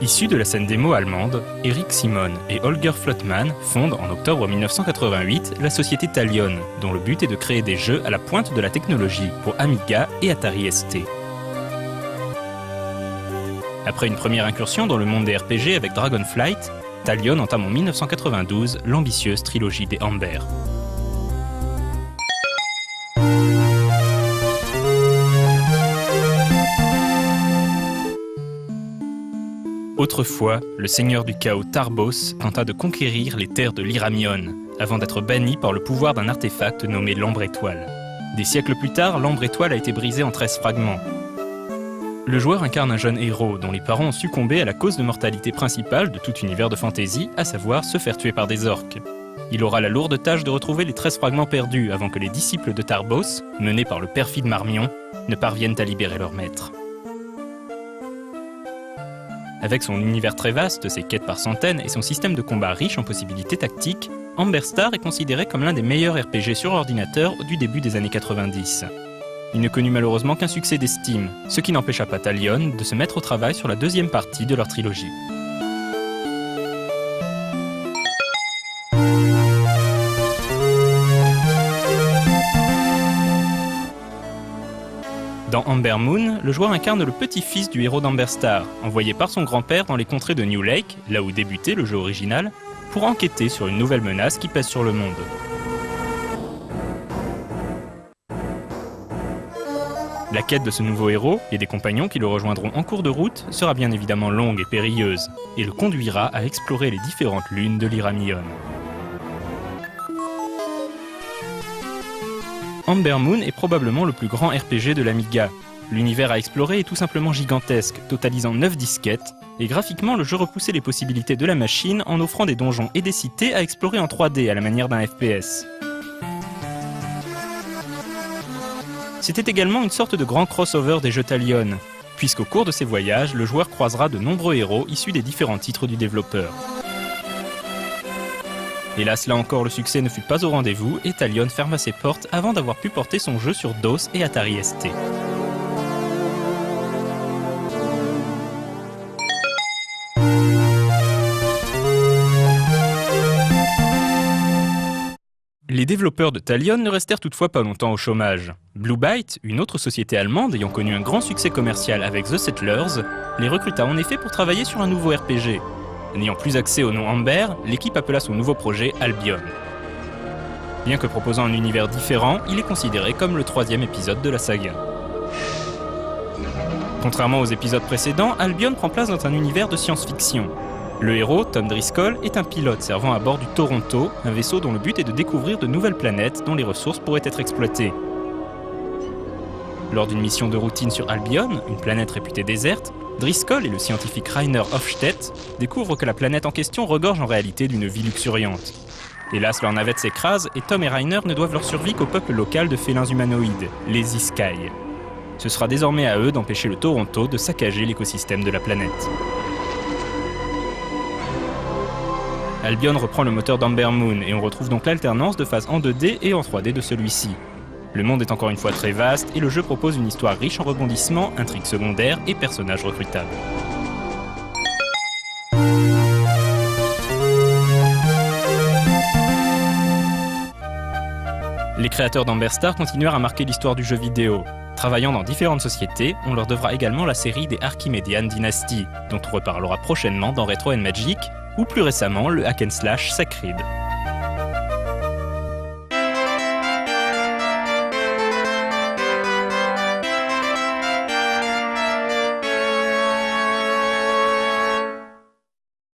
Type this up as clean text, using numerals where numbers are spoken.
Issus de la scène démo allemande, Eric Simon et Holger Flottmann fondent en octobre 1988 la société Talion, dont le but est de créer des jeux à la pointe de la technologie pour Amiga et Atari ST. Après une première incursion dans le monde des RPG avec Dragonflight, Talion entame en 1992 l'ambitieuse trilogie des Amber. Autrefois, le seigneur du chaos Tarbos tenta de conquérir les terres de l'Iramion, avant d'être banni par le pouvoir d'un artefact nommé l'Ambre Étoile. Des siècles plus tard, l'Ambre Étoile a été brisée en 13 fragments. Le joueur incarne un jeune héros dont les parents ont succombé à la cause de mortalité principale de tout univers de fantasy, à savoir se faire tuer par des orques. Il aura la lourde tâche de retrouver les 13 fragments perdus avant que les disciples de Tarbos, menés par le perfide Marmion, ne parviennent à libérer leur maître. Avec son univers très vaste, ses quêtes par centaines et son système de combat riche en possibilités tactiques, Amber Star est considéré comme l'un des meilleurs RPG sur ordinateur du début des années 90. Il ne connut malheureusement qu'un succès d'estime, ce qui n'empêcha pas Talion de se mettre au travail sur la deuxième partie de leur trilogie. Dans Amber Moon, le joueur incarne le petit-fils du héros d'Amber Star, envoyé par son grand-père dans les contrées de New Lake, là où débutait le jeu original, pour enquêter sur une nouvelle menace qui pèse sur le monde. La quête de ce nouveau héros et des compagnons qui le rejoindront en cours de route sera bien évidemment longue et périlleuse, et le conduira à explorer les différentes lunes de l'Iramion. Amber Moon est probablement le plus grand RPG de l'Amiga. L'univers à explorer est tout simplement gigantesque, totalisant 9 disquettes, et graphiquement le jeu repoussait les possibilités de la machine en offrant des donjons et des cités à explorer en 3D à la manière d'un FPS. C'était également une sorte de grand crossover des jeux Talion, puisqu'au cours de ses voyages, le joueur croisera de nombreux héros issus des différents titres du développeur. Hélas, là encore, le succès ne fut pas au rendez-vous et Talion ferma ses portes avant d'avoir pu porter son jeu sur DOS et Atari ST. Les développeurs de Talion ne restèrent toutefois pas longtemps au chômage. Blue Byte, une autre société allemande ayant connu un grand succès commercial avec The Settlers, les recruta en effet pour travailler sur un nouveau RPG. N'ayant plus accès au nom Amber, l'équipe appela son nouveau projet Albion. Bien que proposant un univers différent, il est considéré comme le 3e épisode de la saga. Contrairement aux épisodes précédents, Albion prend place dans un univers de science-fiction. Le héros, Tom Driscoll, est un pilote servant à bord du Toronto, un vaisseau dont le but est de découvrir de nouvelles planètes dont les ressources pourraient être exploitées. Lors d'une mission de routine sur Albion, une planète réputée déserte, Driscoll et le scientifique Rainer Hofstedt découvrent que la planète en question regorge en réalité d'une vie luxuriante. Hélas, leur navette s'écrase et Tom et Rainer ne doivent leur survie qu'au peuple local de félins humanoïdes, les Iskaï. Ce sera désormais à eux d'empêcher le Toronto de saccager l'écosystème de la planète. Albion reprend le moteur d'Amber Moon et on retrouve donc l'alternance de phases en 2D et en 3D de celui-ci. Le monde est encore une fois très vaste et le jeu propose une histoire riche en rebondissements, intrigues secondaires et personnages recrutables. Les créateurs d'Amber Star continuèrent à marquer l'histoire du jeu vidéo. Travaillant dans différentes sociétés, on leur devra également la série des Archimédian Dynasty, dont on reparlera prochainement dans Retro & Magic, ou plus récemment le hack and slash Sacred.